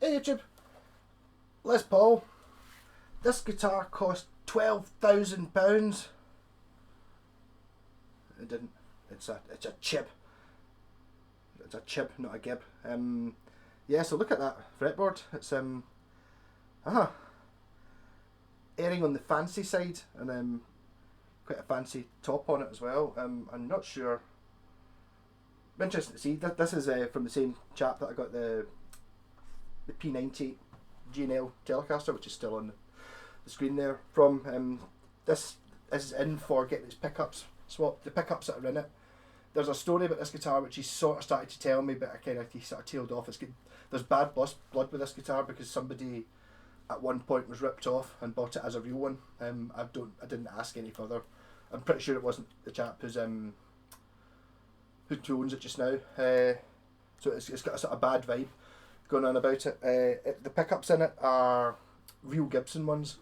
Hey YouTube, Les Paul. This guitar cost £12,000. It didn't. It's a chip. It's a chip, not a gib. Yeah. So look at that fretboard. It's airing on the fancy side, and quite a fancy top on it as well. I'm not sure. Interesting to see. This is from the same chap that I got the P90 G&L Telecaster, which is still on the screen there from. This is in for getting its pickups swapped. The pickups that are in it. There's a story about this guitar which he sort of started to tell me, but he sort of tailed off. There's bad blood with this guitar because somebody at one point was ripped off and bought it as a real one. I didn't ask any further. I'm pretty sure it wasn't the chap who owns it just now. So it's got a sort of bad vibe going on about it. The pickups in it are real Gibson ones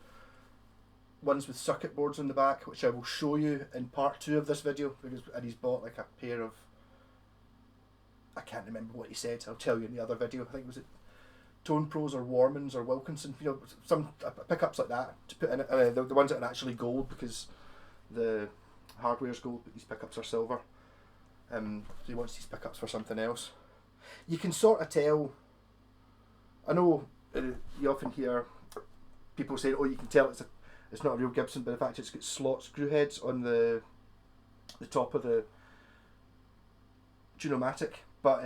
with circuit boards on the back, which I will show you in part 2 of this video, and he's bought like a pair of, I can't remember what he said, I'll tell you in the other video. I think it was Tone Pros or Warmans or Wilkinson, some pickups like that to put in it. The ones that are actually gold, because the hardware's gold but these pickups are silver. So he wants these pickups for something else. You can sort of tell. I know you often hear people say, "Oh, you can tell it's not a real Gibson," but in fact it's got slot screw heads on the top of the Tunomatic. But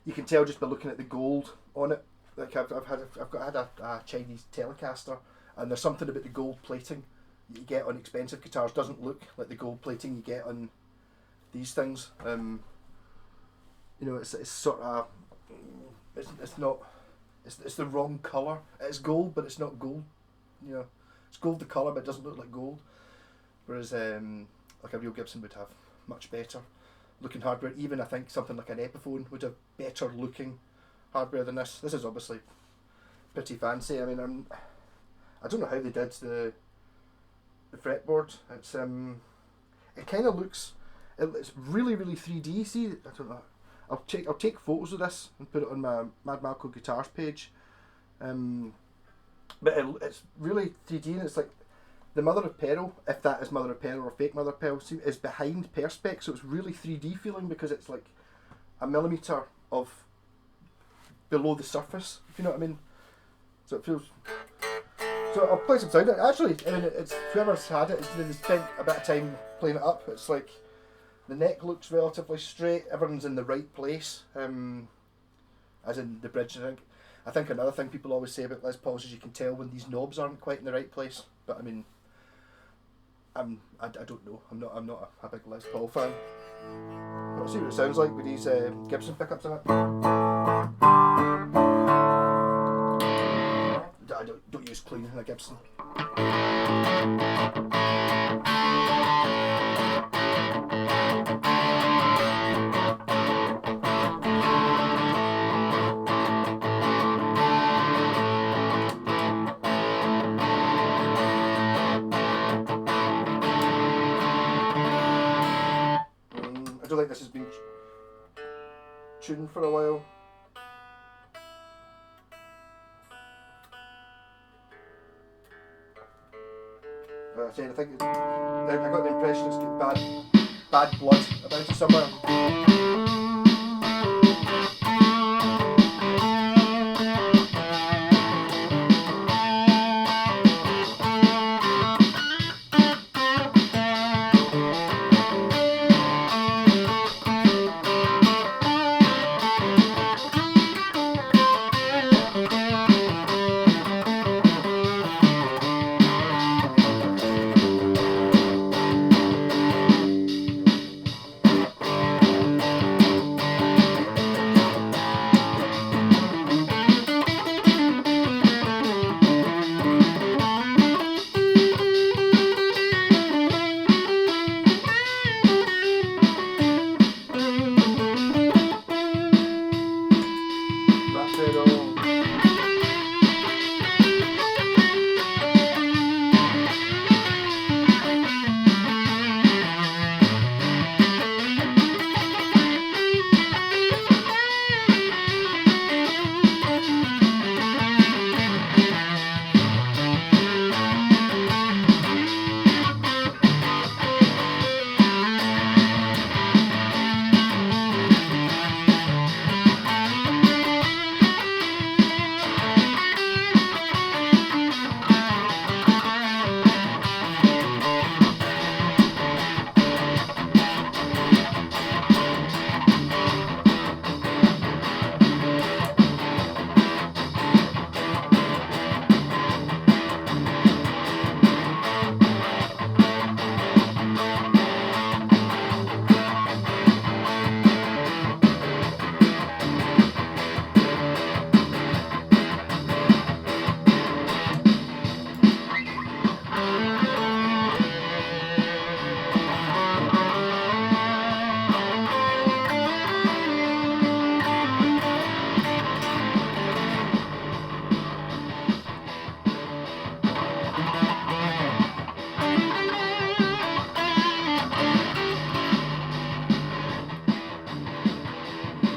you can tell just by looking at the gold on it. Like I've had a Chinese Telecaster, and there's something about the gold plating that you get on expensive guitars doesn't look like the gold plating you get on these things. It's sort of it's the wrong colour. It's gold, but it's not gold. It's gold the colour, but it doesn't look like gold. Whereas like a real Gibson would have much better looking hardware. Even I think something like an Epiphone would have better looking hardware than this. This is obviously pretty fancy. I mean, I don't know how they did the fretboard. It's it kind of looks. It's really 3D. See, I don't know. I'll take photos of this and put it on my Mad Malco Guitars page. But it's really 3D, and it's like the mother of pearl, if that is mother of pearl or fake mother of pearl, is behind perspex, so it's really 3D feeling because it's like a millimetre of below the surface, if you know what I mean. So it feels. So I'll play some sound. Actually, I mean, it's whoever's had it, they spent a bit of time playing it up. It's like the neck looks relatively straight. Everything's in the right place, as in the bridge. I think another thing people always say about Les Pauls is you can tell when these knobs aren't quite in the right place. But I mean, I don't know. I'm not a big Les Paul fan. But I'll see what it sounds like with these Gibson pickups in it. I don't use clean in a Gibson. I don't think this has been tuned for a while. I think I got the impression it's got bad blood about it somewhere.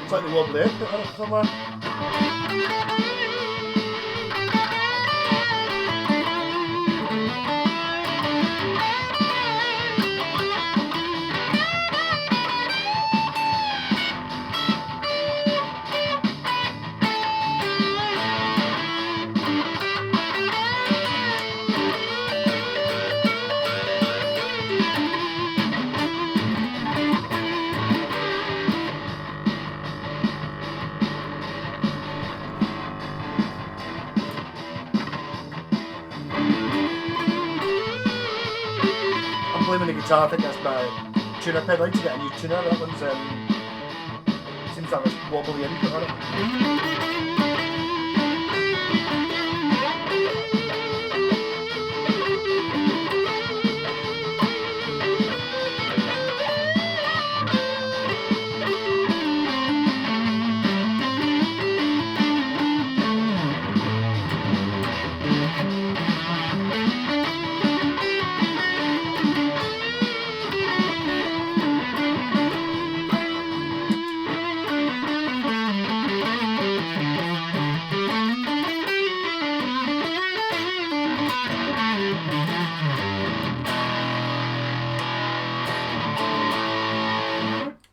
Slightly wobbly output on it somewhere. I'm blaming the guitar. I think that's my tuner pedal. I need to get a new tuner. That one's seems to have a wobbly input on it.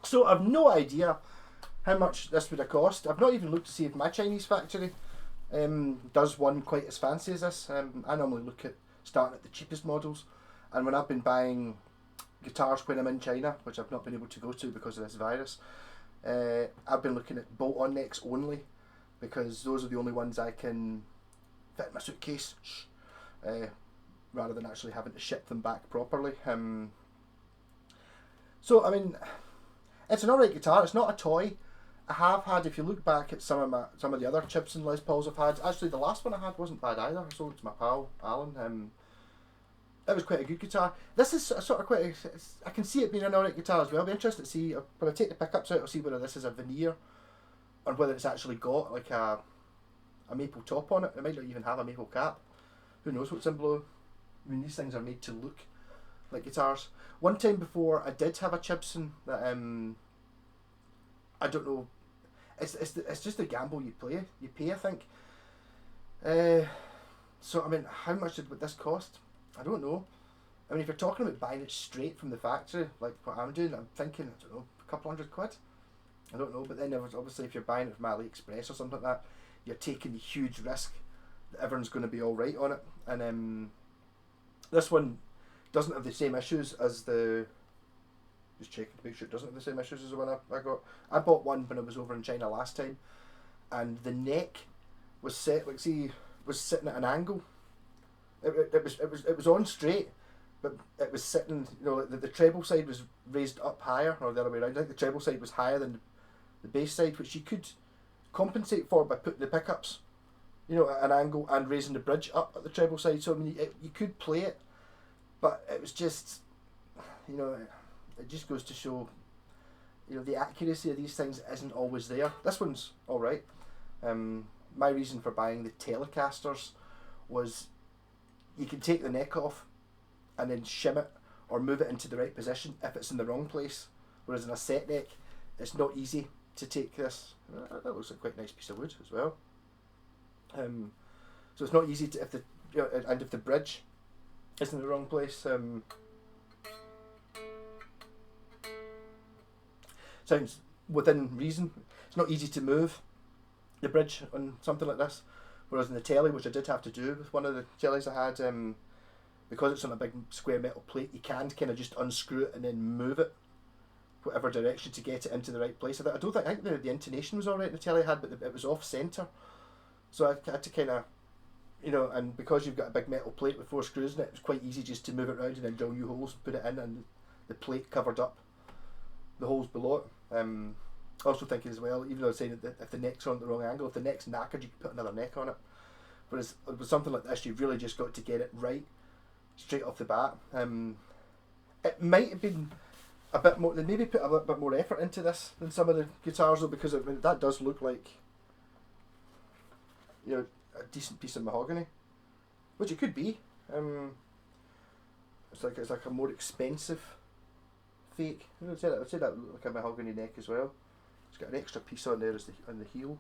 So I've no idea how much this would have cost. I've not even looked to see if my Chinese factory does one quite as fancy as this. I normally look at starting at the cheapest models, and when I've been buying guitars when I'm in China, which I've not been able to go to because of this virus, I've been looking at bolt-on necks only, because those are the only ones I can fit in my suitcase, rather than actually having to ship them back properly. So I mean, it's an alright guitar. It's not a toy. I have had, if you look back at some of the other Chibson Les Pauls I've had, actually the last one I had wasn't bad either. I sold it to my pal Alan. It was quite a good guitar. This is sort of quite I can see it being an alright guitar as well. I'll be interested to see, when I take the pickups out, I'll see whether this is a veneer or whether it's actually got like a maple top on it. It might not even have a maple cap. Who knows what's in below. I mean, these things are made to look like guitars. One time before, I did have a Chibson that I don't know. It's just a gamble you play. You pay, I think. So I mean, how much would this cost? I don't know. I mean, if you're talking about buying it straight from the factory, like what I'm doing, I'm thinking, I don't know, a couple £100. I don't know. But then obviously, if you're buying it from AliExpress or something like that, you're taking the huge risk that everyone's going to be all right on it. And this one doesn't have the same issues as the. Just checking to make sure it doesn't have the same issues as the one I got. I bought one when I was over in China last time, and the neck was set was sitting at an angle. It was on straight, but it was sitting. You know, the treble side was raised up higher, or the other way around. I think the treble side was higher than the bass side, which you could compensate for by putting the pickups, you know, at an angle and raising the bridge up at the treble side. So I mean, you could play it, but it was just, you know. It just goes to show, you know, the accuracy of these things isn't always there. This one's alright. My reason for buying the Telecasters was you can take the neck off and then shim it or move it into the right position if it's in the wrong place. Whereas in a set neck, it's not easy to take this. That looks like quite a nice piece of wood as well. So it's not easy to, if the bridge is in the wrong place. Sounds within reason. It's not easy to move the bridge on something like this. Whereas in the telly, which I did have to do with one of the tellies I had, because it's on a big square metal plate, you can kind of just unscrew it and then move it whatever direction to get it into the right place. I think the intonation was alright in the telly I had, but it was off centre. So I had to kind of, you know, and because you've got a big metal plate with 4 screws in it, it was quite easy just to move it around and then drill new holes and put it in, and the plate covered up the holes below it. Also thinking as well, even though I was saying that if the neck's on at the wrong angle, if the neck's knackered, you can put another neck on it. Whereas with something like this, you really just got to get it right straight off the bat. It might have been a bit more. They maybe put a bit more effort into this than some of the guitars, though, because that does look like, you know, a decent piece of mahogany, which it could be. It's like a more expensive fake. I'd say that like a mahogany neck as well. It's got an extra piece on there as on the heel.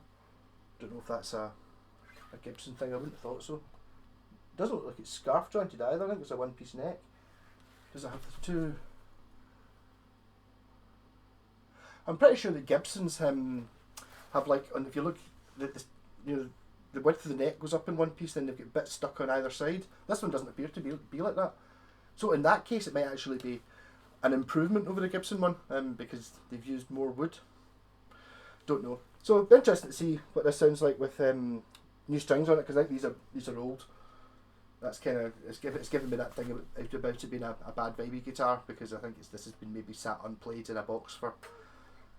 Don't know if that's a Gibson thing. I wouldn't have thought so. It doesn't look like it's scarf jointed either. I think it's a one-piece neck. Does it have the two? I'm pretty sure the Gibsons have like, and if you look, the width of the neck goes up in one piece, then they've got bits stuck on either side. This one doesn't appear to be like that. So in that case, it might actually be an improvement over the Gibson one, because they've used more wood. Don't know. So it'll be interesting to see what this sounds like with new strings on it, because I think these are old. That's kind of it's given me that thing about it being a bad vibey guitar, because I think this has been maybe sat unplayed in a box for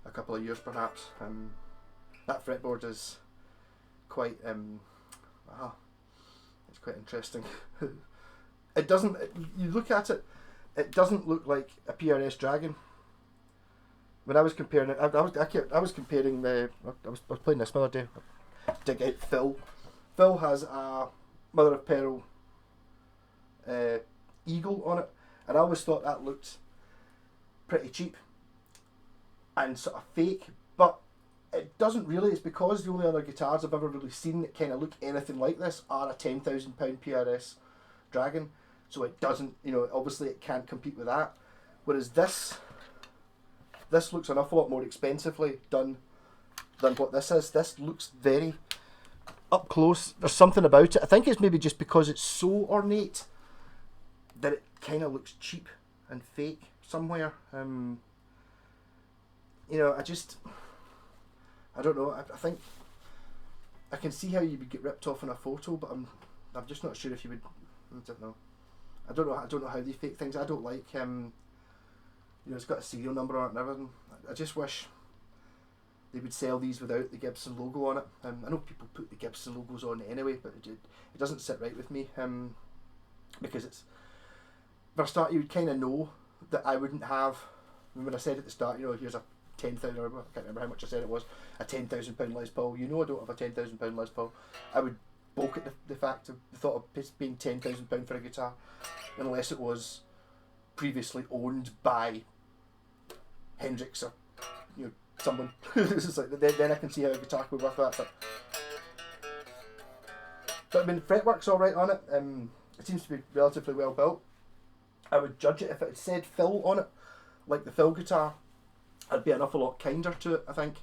a couple of years perhaps. That fretboard is quite it's quite interesting. It doesn't. You look at it, it doesn't look like a PRS Dragon. When I was comparing it, I was comparing the. I was playing this the other day. Dig out Phil. Phil has a mother of pearl eagle on it, and I always thought that looked pretty cheap and sort of fake, but it doesn't really. It's because the only other guitars I've ever really seen that kind of look anything like this are a £10,000 PRS Dragon, so it doesn't, obviously it can't compete with that. Whereas this looks an awful lot more expensively done than what this is. This looks very up close. There's something about it. I think it's maybe just because it's so ornate that it kind of looks cheap and fake somewhere. I don't know. I think I can see how you would get ripped off in a photo, but I'm just not sure if you would. I don't know. I don't know how they fake things. I don't like it's got a serial number on it and everything. I just wish they would sell these without the Gibson logo on it. I know people put the Gibson logos on anyway, but it doesn't sit right with me. Because it's, for a start, you would kind of know that I wouldn't have. When I said at the start, here's a 10,000, I can't remember how much I said it was, a £10,000 Les Paul. I don't have a £10,000 Les Paul. I would balk at the fact of the thought of being £10,000 for a guitar, unless it was previously owned by Hendrix or someone. It's like, then I can see how a guitar could be worth that. But I mean, the fretwork's all right on it. It seems to be relatively well built. I would judge it if it had said Phil on it, like the Phil guitar. I'd be an awful lot kinder to it, I think.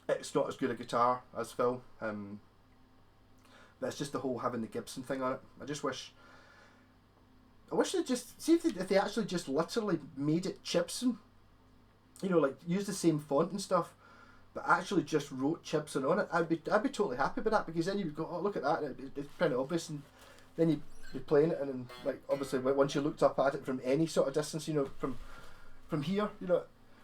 It's not as good a guitar as Phil. But it's just the whole having the Gibson thing on it. I wish they just see if they actually just literally made it chibson. Like use the same font and stuff, but actually just wrote chibson on it. I'd be totally happy with that, because then you would go, oh, look at that, it's pretty obvious, and then you'd be playing it, and then, like, obviously once you looked up at it from any sort of distance, from here,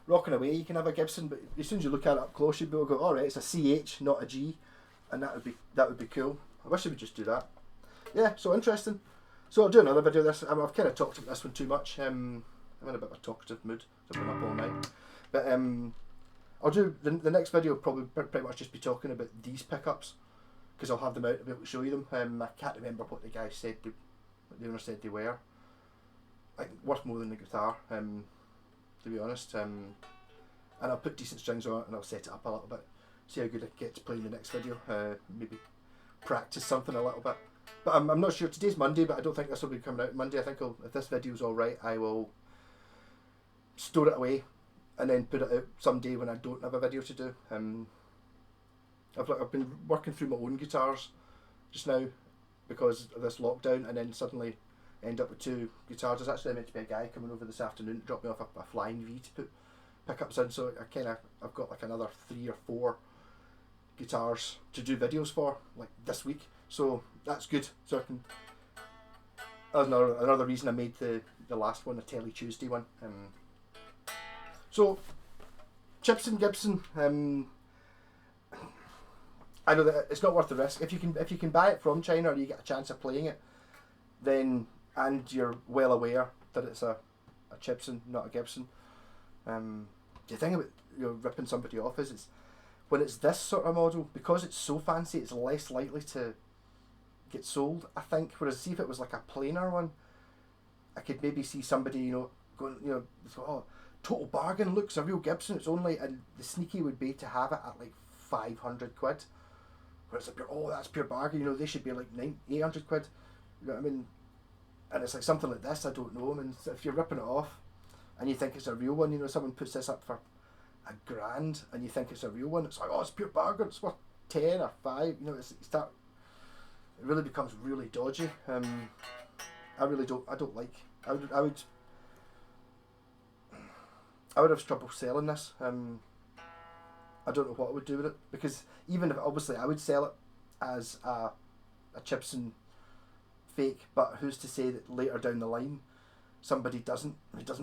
rocking away, you can have a Gibson, but as soon as you look at it up close, you'd be able to go, all right, it's a CH, not a G, and that would be cool. I wish they would just do that. Yeah, so interesting. So I'll do another video of this. I've kind of talked about this one too much. I'm in a bit of a talkative mood, so I've been up all night. But I'll do the next video. Will probably pretty much just be talking about these pickups, because I'll have them out to be able to show you them. I can't remember what the guy said. What the owner said they were. Like, worth more than the guitar, to be honest. And I'll put decent strings on it, and I'll set it up a little bit. See how good I get to play in the next video. Maybe practice something a little bit. But I'm not sure. Today's Monday, but I don't think this will be coming out Monday. I think if this video's alright, I will store it away and then put it out someday when I don't have a video to do. I've been working through my own guitars just now because of this lockdown, and then suddenly end up with two guitars. There's actually meant to be a guy coming over this afternoon to drop me off a Flying V to put pickups in, so I've got like another 3 or 4 guitars to do videos for, like, this week, so that's good. So I can, that's another reason I made the last one a Telly Tuesday one. So chibson, Gibson, I know that it's not worth the risk. If you can buy it from China, or you get a chance of playing it, then, and you're well aware that it's a chibson, not a Gibson. The thing about ripping somebody off is, when it's this sort of model, because it's so fancy, it's less likely to get sold, I think. Whereas, see if it was like a plainer one, I could maybe see somebody going, oh, total bargain. Look, it's a real Gibson. It's only, and the sneaky would be to have it at like 500 quid. Where it's like, oh, that's pure bargain. You know, they should be like 800 quid. You know what I mean? And it's like something like this. I don't know. I mean, if you're ripping it off, and you think it's a real one, you know, someone puts this up for £1,000, and you think it's a real one. It's like, oh, it's pure bargain. It's worth 10 or 5. You know, it really becomes really dodgy. I really don't. I don't like. I would have trouble selling this. I don't know what I would do with it, because even if obviously I would sell it as a chibson fake, but who's to say that later down the line somebody who doesn't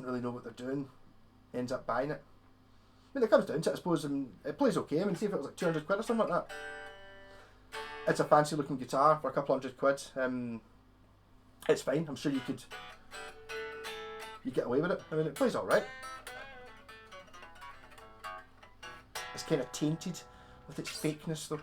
really know what they're doing ends up buying it. I mean, it comes down to it, I suppose, and it plays okay. I mean, see if it was like 200 quid or something like that. It's a fancy looking guitar for a couple hundred quid. It's fine. I'm sure you get away with it. I mean, it plays all right. It's kind of tainted with its fakeness though.